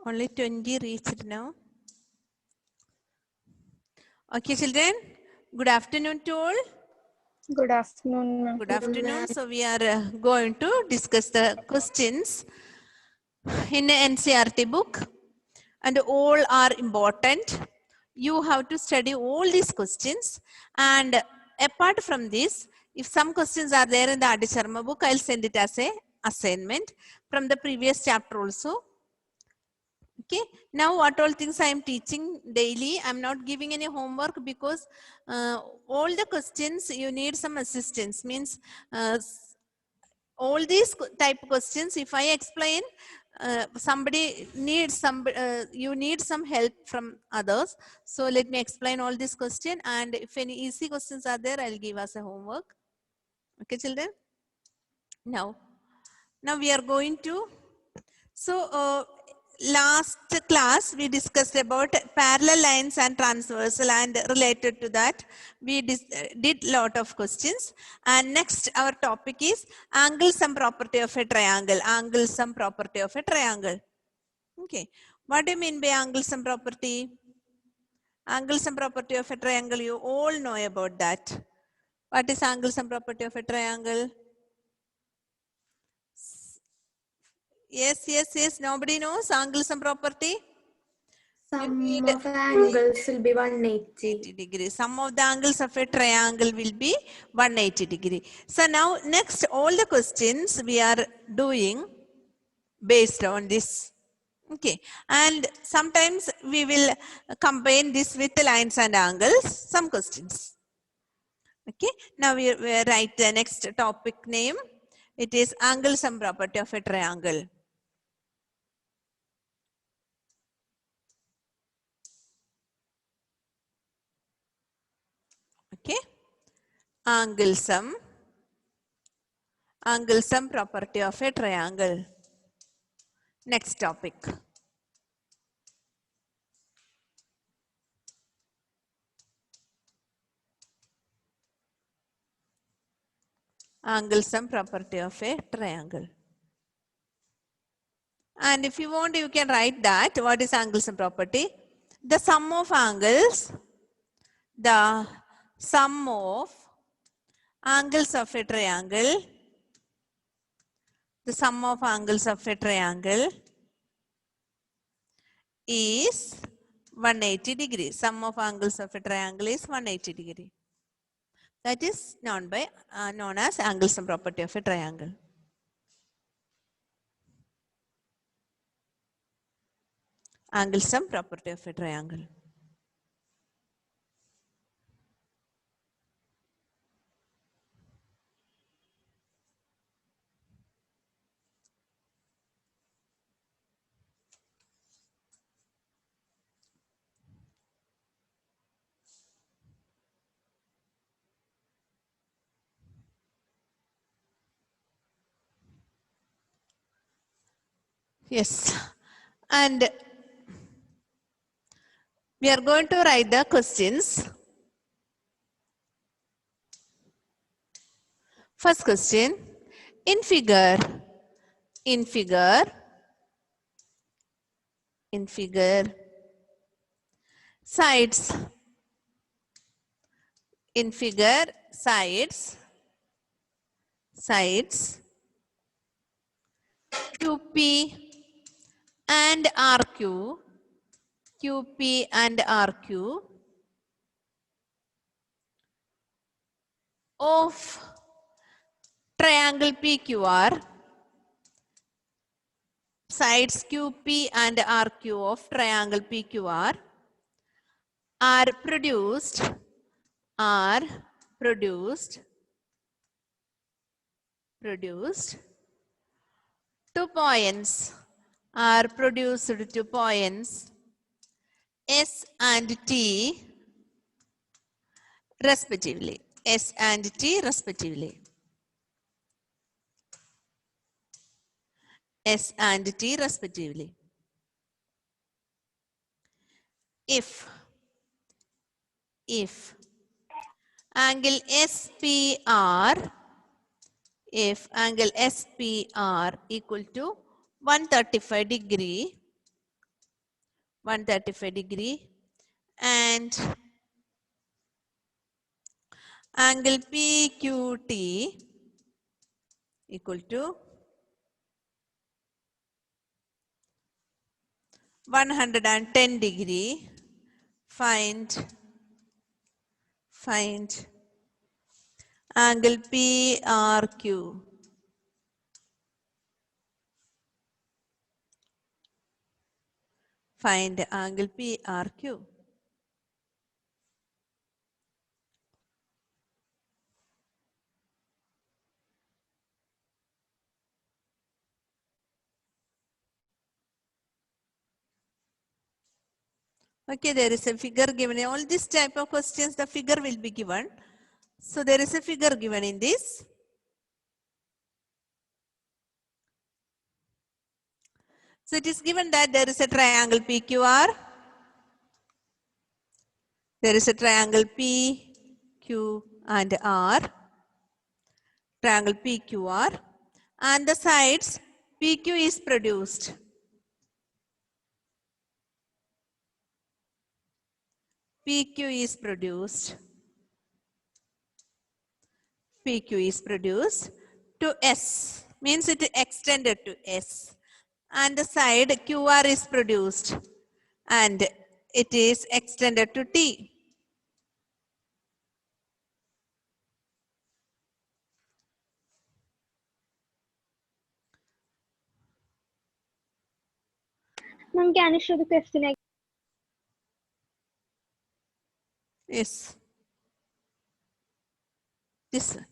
Only 20 reached now. Okay, children. Good afternoon to all. Good afternoon, ma'am. Good afternoon. So we are going to discuss the questions in the NCERT book, and all are important. You have to study all these questions, and apart from this, if some questions are there in the Adi Sharma book, I'll send it as a assignment from the previous chapter also. Okay, now what all things I am teaching daily, I'm not giving any homework because all the questions you need some assistance, means all these type of questions, if I explain, somebody needs some, you need some help from others. So let me explain all this question, and if any easy questions are there, I'll give us a homework. Okay, children. Now we are going to, so last class we discussed about parallel lines and transversal, and related to that we did lot of questions. And next our topic is angle sum property of a triangle. Angle sum property of a triangle. Okay, what do you mean by angle sum property? Angle sum property of a triangle, you all know about that. What is angle sum property of a triangle? Yes, nobody knows angle sum property. Sum of angles will be 180 degrees. Sum of the angles of a triangle will be 180 degree. So now next all the questions we are doing based on this. Okay, and sometimes we will combine this with the lines and angles, some questions. Okay, now we write the next topic name. It is angle sum property of a triangle. Okay, angle sum property of a triangle. Next topic. Angle sum property of a triangle. And if you want, you can write that. What is angle sum property? The sum of angles, the sum of angles of a triangle, the sum of angles of a triangle is 180 degrees. Sum of angles of a triangle is 180 degree. That is known as angle sum property of a triangle. Angle sum property of a triangle. Yes, and we are going to write the questions. First question, in figure, sides, in figure, sides, QP and RQ, of triangle PQR, sides QP and RQ of triangle PQR are produced 2 points, are produced 2 points S and T respectively. S and T respectively. S and T respectively. If angle SPR, if angle SPR equal to 135 degree, 135 degree, and angle PQT equal to 110 degree. Find angle PRQ. Find angle PRQ. Okay, there is a figure given. All these type of questions, the figure will be given. So there is a figure given in this. So it is given that there is a triangle PQR. There is a triangle PQ and R. Triangle PQR. And the sides PQ is produced. PQ is produced. PQ is produced to S. Means it extended to S. And the side QR is produced. And it is extended to T. Ma'am, can you show the question again? Yes. This one.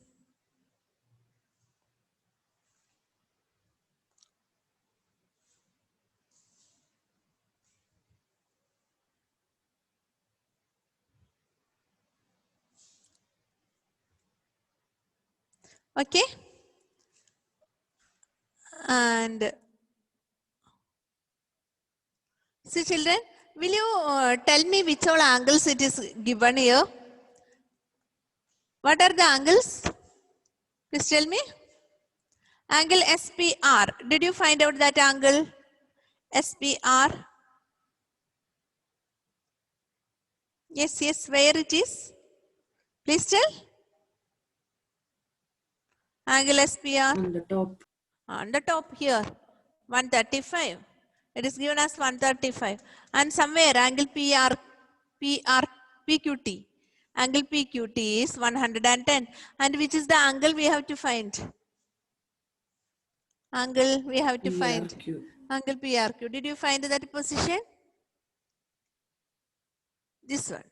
Okay. And see children, will you tell me which all angles it is given here? What are the angles? Please tell me. Angle SPR. Did you find out that angle? SPR. Yes, yes. Where it is? Please tell. Angle SPR. On the top. On the top here. 135. It is given as 135. And somewhere angle PQT. Angle PQT is 110. And which is the angle we have to find? Angle we have to find. PRQ. Angle PRQ. Did you find that position? This one.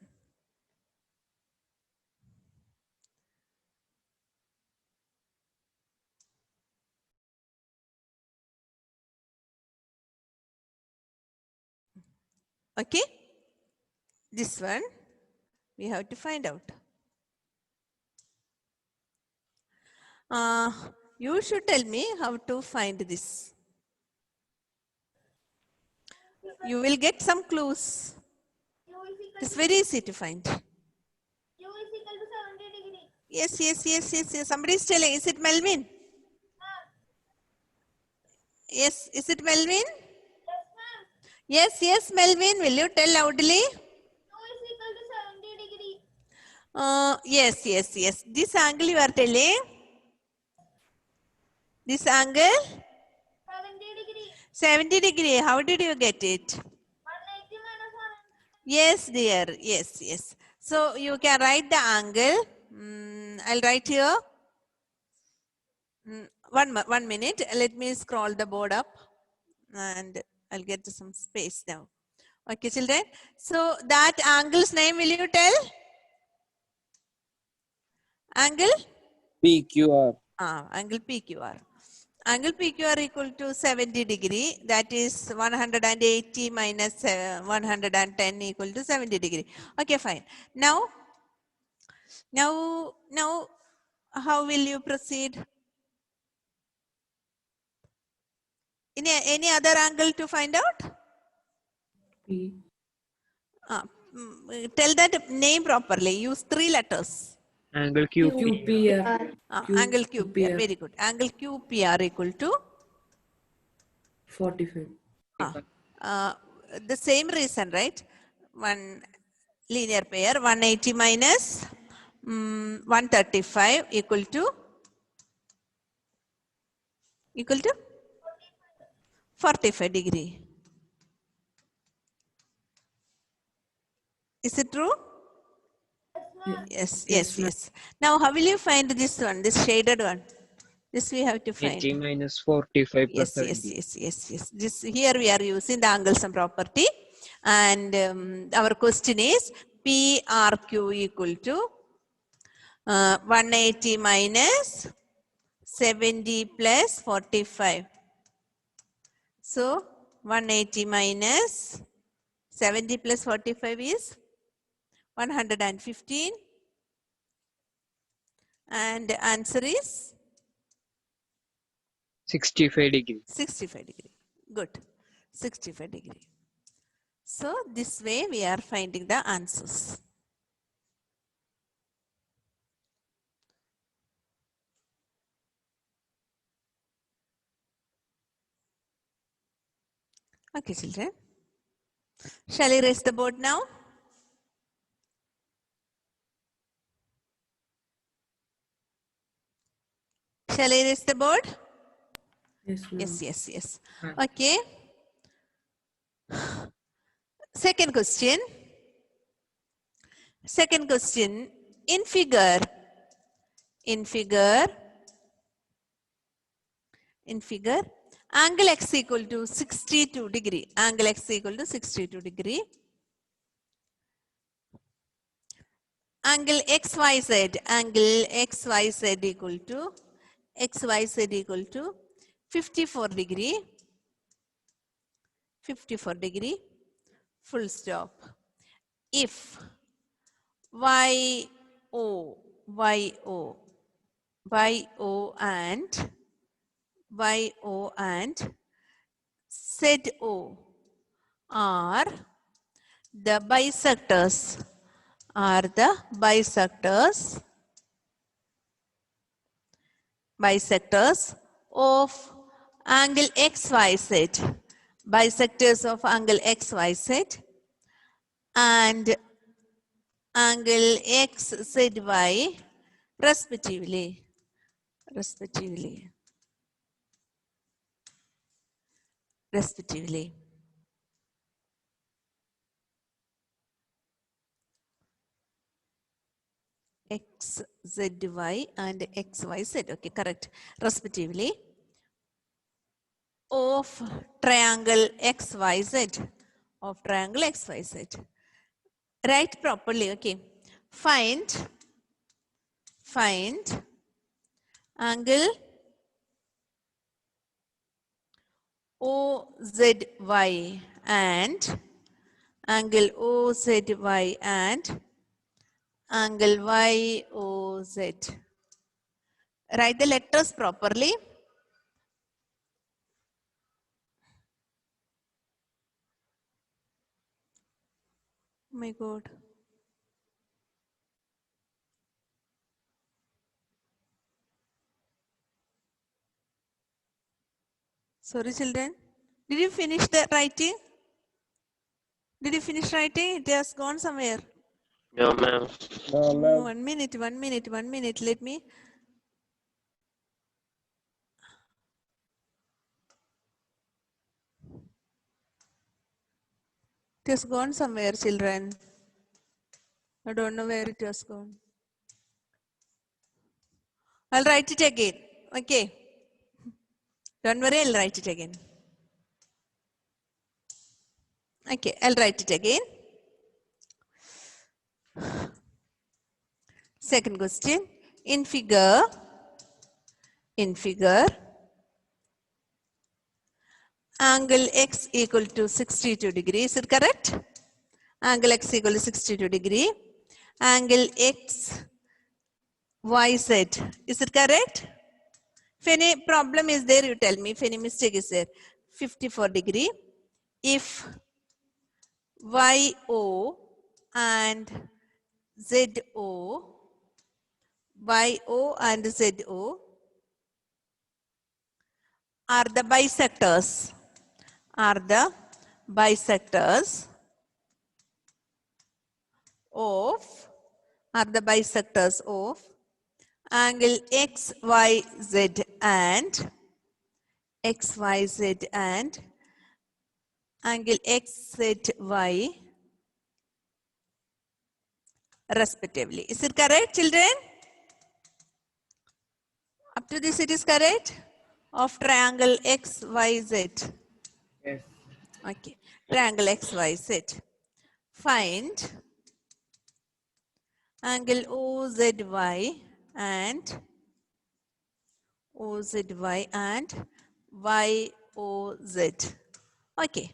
Okay. This one we have to find out. You should tell me how to find this. You will get some clues. It's very easy to find. Yes, yes, yes, yes, yes. Somebody is telling. Is it Melvin? Yes, is it Melvin? Yes, yes, Melvin. Will you tell loudly? Yes, yes, yes. This angle you are telling? This angle? 70 degree. How did you get it? Yes, dear. Yes, yes. So you can write the angle. I'll write here. 1 minute. Let me scroll the board up and I'll get to some space now. Okay, children. So that angle's name will you tell? Angle? PQR. Angle PQR. Angle PQR equal to 70 degree. That is 180 minus 110 equal to 70 degree. Okay, fine. Now, how will you proceed? Any other angle to find out? P. Tell that name properly. Use 3 letters. Angle QP. QPR. Angle QPR. Very good. Angle QPR equal to 45. the same reason, right? One linear pair, 180 minus 135 equal to 45 degree. Is it true? Yes, yes, yes. Now, how will you find this one, this shaded one? This we have to find. 80 minus 45 plus Yes, yes, 70. yes. This here we are using the angle sum property, and our question is PRQ equal to 180 minus 70 plus 45. So 180 minus 70 plus 45 is 115, and the answer is 65 degree. 65 degree. Good. 65 degree. So this way we are finding the answers. Okay, children. Shall I raise the board now? Shall I raise the board? Yes. Okay. Second question. In figure, angle x equal to 62 degree. Angle x equal to 62 degree. Angle xyz equal to 54 degree. Full stop. If YO and ZO are the bisectors of angle XYZ, bisectors of angle XYZ and angle XZY respectively. XZY and XYZ, okay, correct, respectively, of triangle XYZ, Write properly, okay. Find angle OZY and angle OZY and angle YOZ. Write the letters properly. Oh my God. Sorry, children. Did you finish the writing? Did you finish writing? It has gone somewhere. No, ma'am. Oh, 1 minute. Let me. It has gone somewhere, children. I don't know where it has gone. I'll write it again. Okay. Don't worry, I'll write it again. Okay, I'll write it again. Second question. In figure, angle x equal to 62 degrees. Is it correct? Angle x equal to 62 degree. Angle x, y, z. Is it correct? If any problem is there, you tell me. If any mistake is there. 54 degree. If YO and ZO are the bisectors bisectors of angle XYZ and angle XZY respectively. Is it correct, children? Up to this it is correct? Of triangle XYZ. Yes. Okay. Triangle XYZ. Find angle OZY and YOZ. Okay.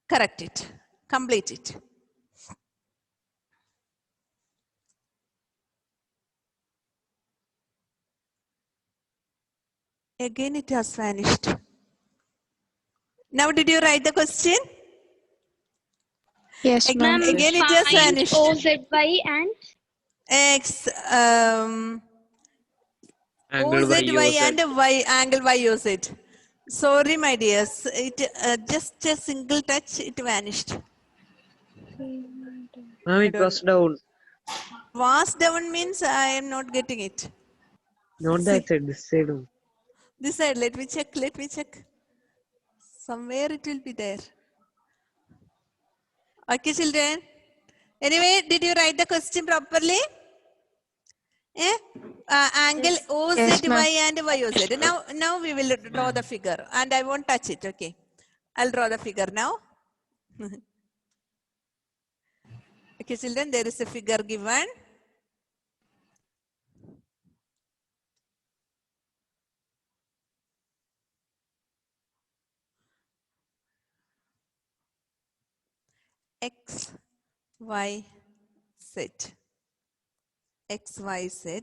Correct it. Complete it. Again it has vanished. Now did you write the question? Yes, ma'am. Again it has vanished. OZY and X Angle OZY and YOZ. Y angle YOZ. Sorry, my dears. It just a single touch, it vanished. Ma'am, it was down. Was down means I am not getting it. Not that side, this side. This side, let me check. Somewhere it will be there. Okay, children. Anyway, did you write the question properly? Angle OZY and YOZ. Now we will draw the figure and I won't touch it. Okay. I'll draw the figure now. Okay, children, there is a figure given. X, Y, Z. X, Y, Z.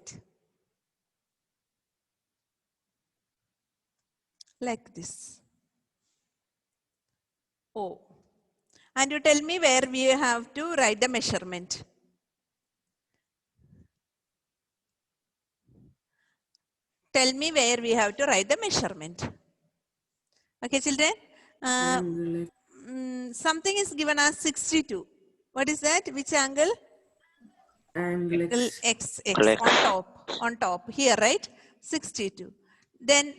Like this. O. And you tell me where we have to write the measurement. Tell me where we have to write the measurement. Okay, children? Something is given as 62. What is that? Which angle? Angle X. On top. Here, right? 62. Then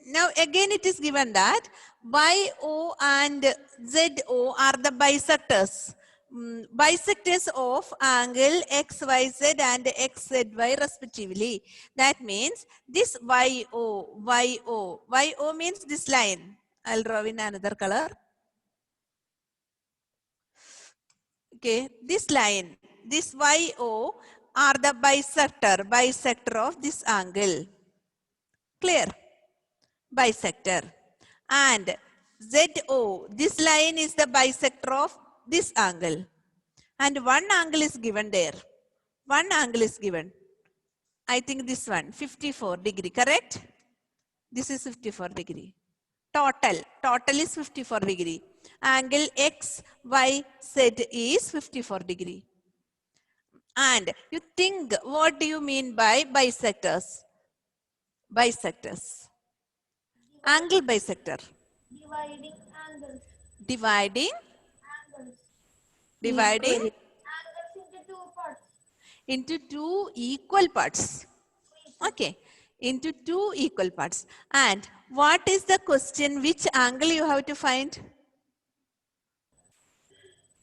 now again it is given that YO and ZO are the bisectors. Bisectors of angle XYZ and XZY respectively. That means this YO means this line. I'll draw in another color. Okay, this line, this YO are the bisector of this angle. Clear? Bisector. And ZO, this line is the bisector of this angle. And one angle is given there. One angle is given. I think this one, 54 degree, correct? This is 54 degree. Total is 54 degree. Angle XYZ is 54 degree. And you think, what do you mean by bisectors? Bisectors. Angle bisector. dividing angles. Dividing Angles into two into two parts. equal parts. Okay. Into two equal parts. And what is the question? Which angle you have to find?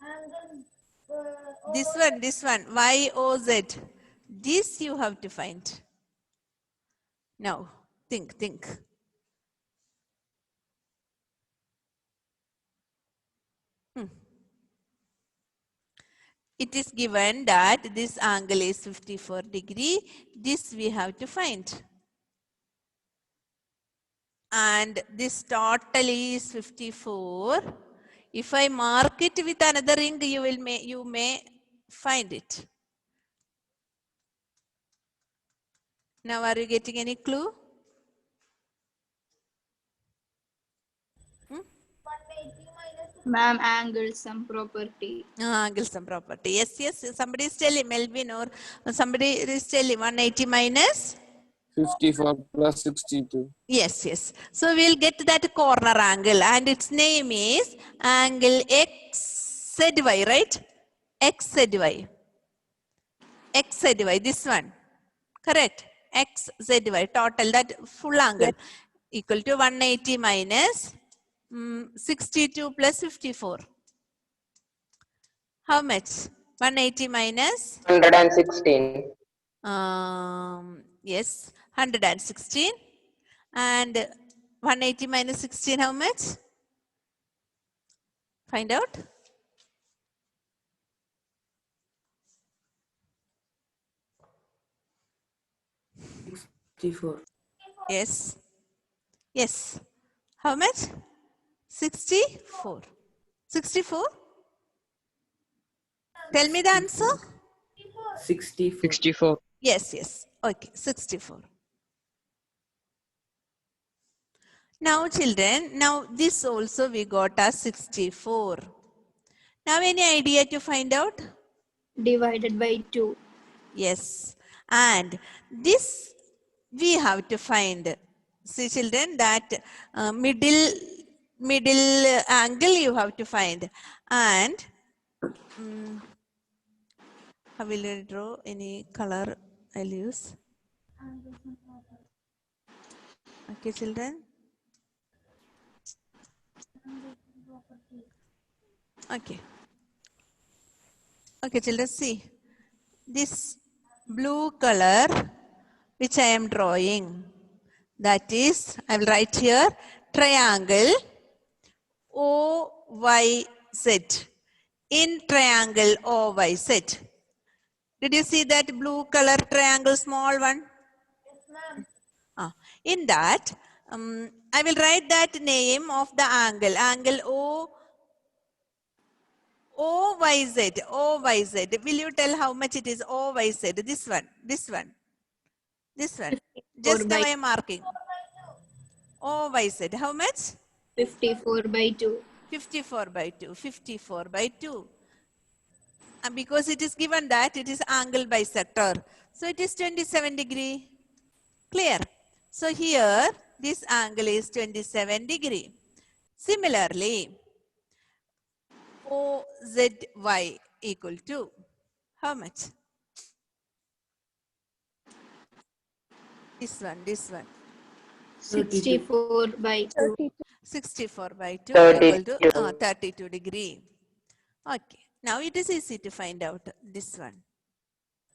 Angle This one, YOZ. This you have to find. Now, think. It is given that this angle is 54 degree. This we have to find. And this total is 54. If I mark it with another ring, you may find it. Now, are you getting any clue? Ma'am, angle sum property. Angle sum property. Yes. Somebody is telling, Melvin or somebody is telling 180 minus 54 plus 62. Yes, yes. So we'll get that corner angle and its name is angle XZY, right? XZY. XZY, this one. Correct. XZY, total, that full angle equal to 180 minus 62 plus 54. How much? 180 minus? 116. Yes, 116. And 180 minus 16, how much? Find out. Yes. Yes. How much? 64. 64? Tell me the answer. 64. Yes, yes. Okay, 64. Now, children, now this also we got as 64. Now, any idea to find out? Divided by 2. Yes. And this we have to find. See, children, that middle angle you have to find. And how will I draw? Any color I'll use? Okay, children. Okay. Okay, children, see. This blue color which I am drawing, that is, I will write here, triangle OYZ. In triangle OYZ. Did you see that blue color triangle, small one? In that, I will write that name of the angle, angle OYZ, OYZ. Will you tell how much it is OYZ? This one, this one, this one. Just now I am marking. OYZ, how much? 54 by 2. 54 by 2, 54 by 2. And because it is given that it is angle bisector. So it is 27 degree. Clear? So here, this angle is 27 degree. Similarly, OZY equal to how much? This one, this one. 64 by 2. 64 by 2 32. equal to 32 degree. Okay. Now it is easy to find out this one.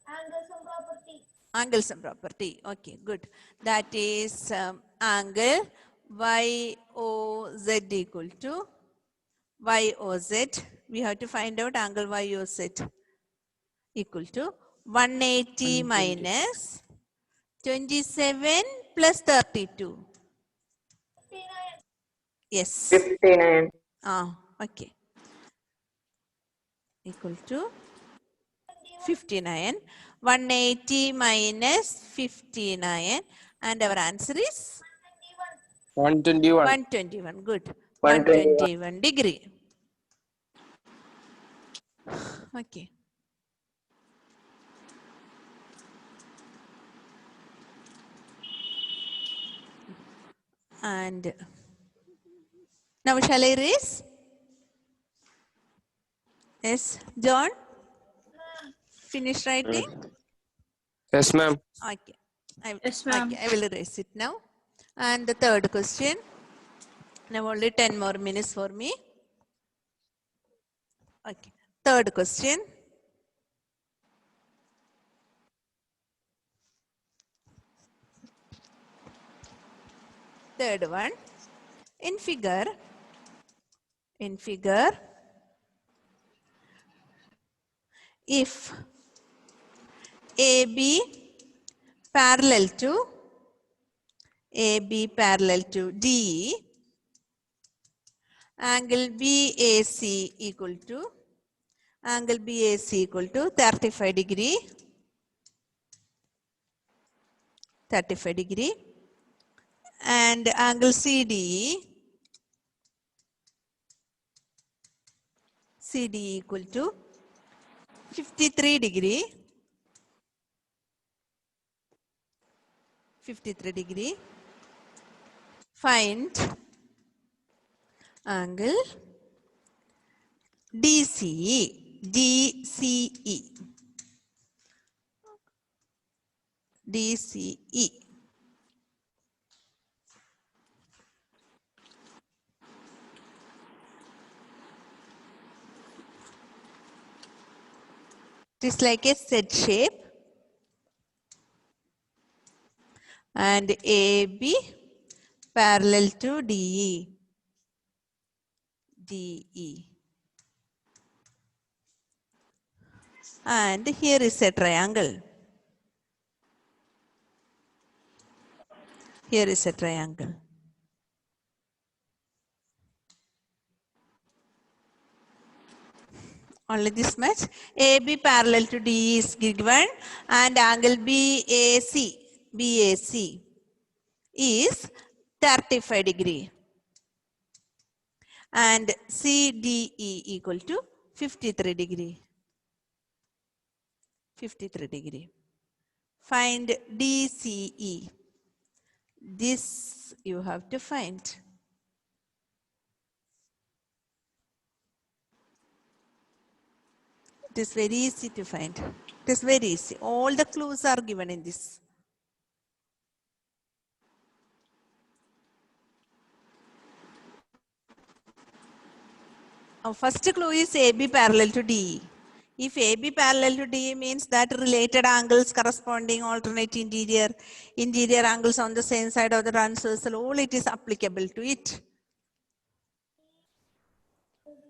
Angles and property. Angles and property. Okay, good. That is angle YOZ equal to YOZ. We have to find out angle YOZ equal to 180 minus 27 plus 32. 59. Yes. 59. Okay. Equal to 59. 180 minus 59. And our answer is 121. 121. Good. 121. 121 degree. Okay. And now shall I erase? Yes, John? Finish writing? Yes, ma'am. Okay. Yes, ma'am. Okay, I will erase it now. And the third question. Now only 10 more minutes for me. Okay. Third question. Third one. In figure, if AB parallel to DE, angle BAC equal to 35 degree. 35 degree. And angle CDE equal to 53 degree. 53 degree. Find angle DCE. DCE. DCE. It is like a Z shape. And AB parallel to DE. DE. And here is a triangle. Here is a triangle. Only this much. AB parallel to DE is given and angle BAC is 35 degree. And CDE equal to 53 degree. 53 degree. Find DCE. This you have to find. It is very easy to find. It is very easy. All the clues are given in this. Our first clue is AB parallel to DE. If AB parallel to DE means that related angles corresponding alternate interior angles on the same side of the transversal, all it is applicable to it.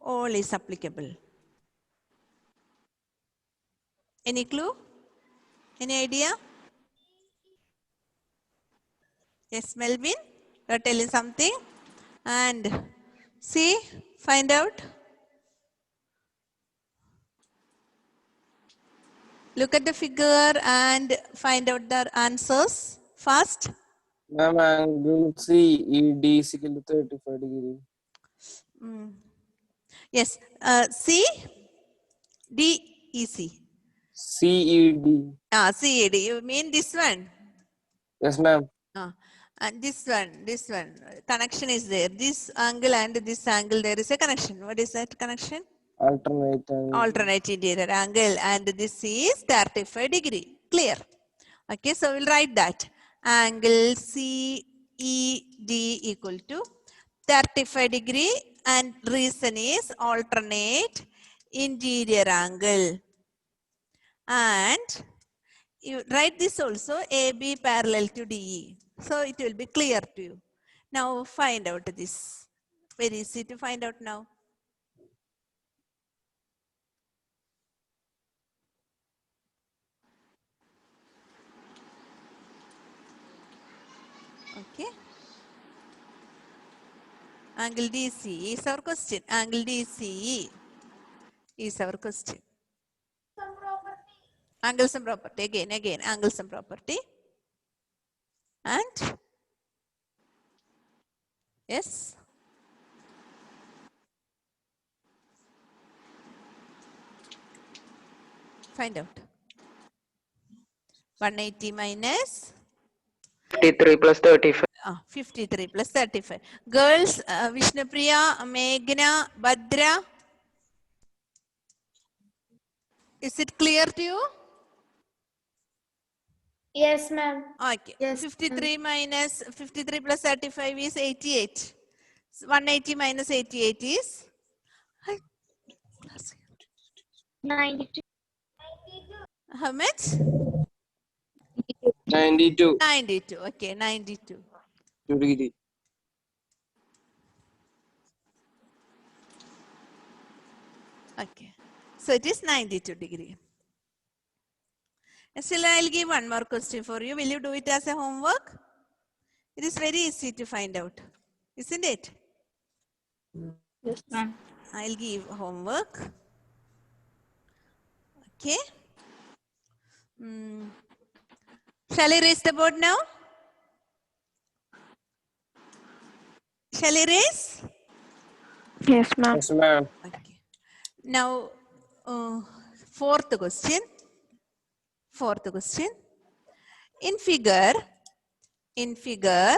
All is applicable. Any clue? Any idea? Yes, Melvin, you are telling something. And see, find out. Look at the figure and find out the answers fast. Ma'am, angle CED is equal to 35 degree. Yes, C, D, E, C. CED. CAD, you mean this one? Yes, ma'am. And this one, connection is there. This angle and this angle, there is a connection. What is that connection? Alternate angle. Alternate interior angle, and this is 35 degree. Clear? Okay, so we'll write that. Angle CED equal to 35 degree, and reason is alternate interior angle. And you write this also, AB parallel to DE. So it will be clear to you. Now find out this. Very easy to find out now. Okay. Angle DC is our question. Angle DCE is our question. Some property. Angles and property. Again, angles and property. And yes. Find out. 180 minus 53 plus 35. 53 plus 35. Girls, Vishnupriya, Meghna, Bhadra. Is it clear to you? Yes, ma'am. Okay. Yes, 53 minus 53 plus 35 is 88. 180 minus 88 is 92. how much? 92 92. Okay, 92. degree. Okay. So it is 92 degree. And still I'll give one more question for you. Will you do it as a homework? It is very easy to find out. Isn't it? Yes, ma'am. I'll give homework. Okay. Shall I raise the board now? Shall I raise? Yes, ma'am. Yes, ma'am. Okay. Now, fourth question. In figure, in figure,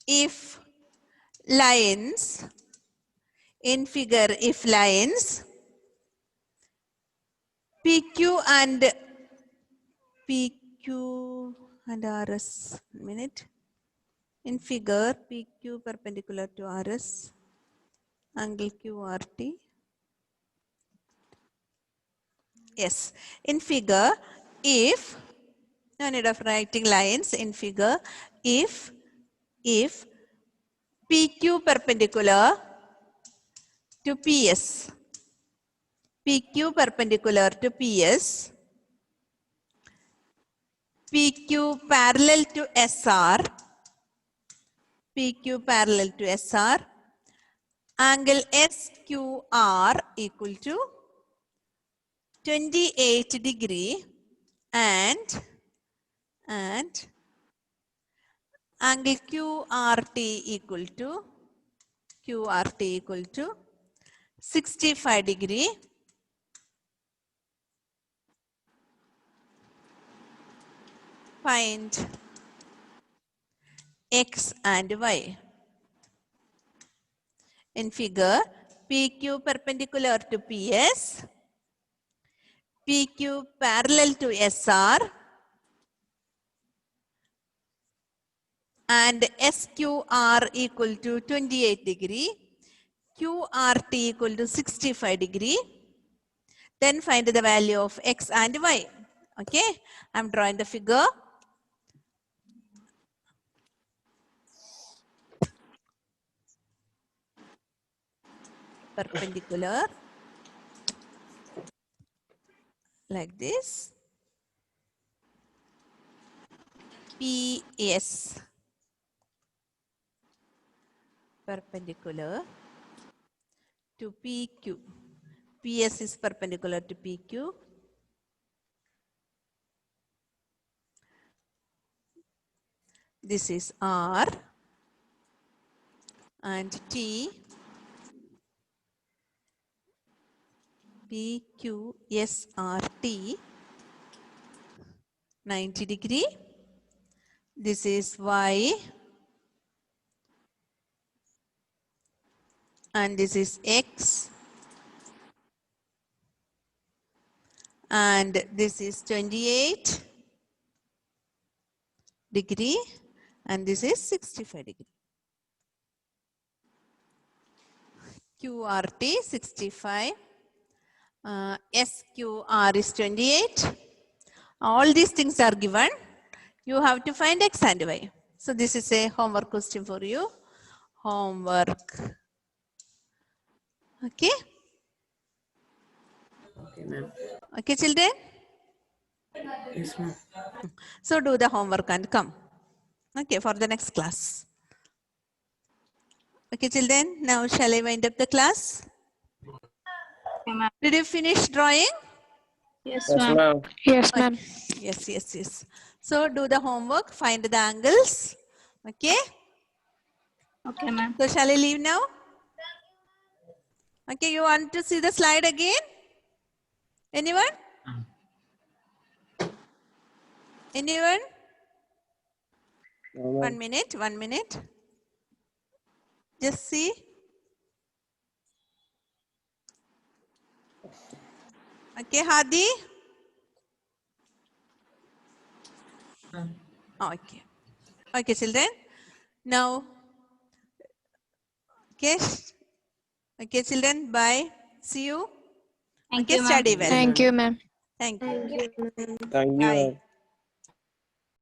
if lines, PQ and RS, minute. In figure, PQ perpendicular to RS, angle QRT. Yes, in figure, if, no need of writing lines, in figure, if PQ perpendicular to PS, PQ perpendicular to PS, PQ parallel to SR, PQ parallel to SR, angle SQR equal to 28 degree and angle QRT equal to 65 degree. Find X and Y. In figure, PQ perpendicular to PS, PQ parallel to SR, and SQR equal to 28 degree, QRT equal to 65 degree. Then find the value of X and Y. Okay, I'm drawing the figure. Perpendicular like this. PS perpendicular to PQ. PS is perpendicular to PQ. This is R and T. PQ SRT 90 degree. This is Y and this is X and this is 28 degree and this is 65 degree. QRT 65, SQR is 28. All these things are given. You have to find X and Y. So this is a homework question for you. Homework. Okay. Okay, ma'am. Okay, children. Yes, ma'am. So do the homework and come. Okay, for the next class. Okay, children. Now shall I wind up the class? Did you finish drawing? Yes, Yes, ma'am. ma'am. Yes, ma'am. Yes. So do the homework, find the angles. Okay. Okay, ma'am. So shall I leave now? Okay, you want to see the slide again? Anyone? Anyone? No, ma'am. 1 minute. Just see. Okay, Hadi? Okay. Okay, children. Now, okay, children, bye. See you. Thank Okay, you, ma'am. study well. Thank you, ma'am. Thank you. Thank you, Bye. ma'am.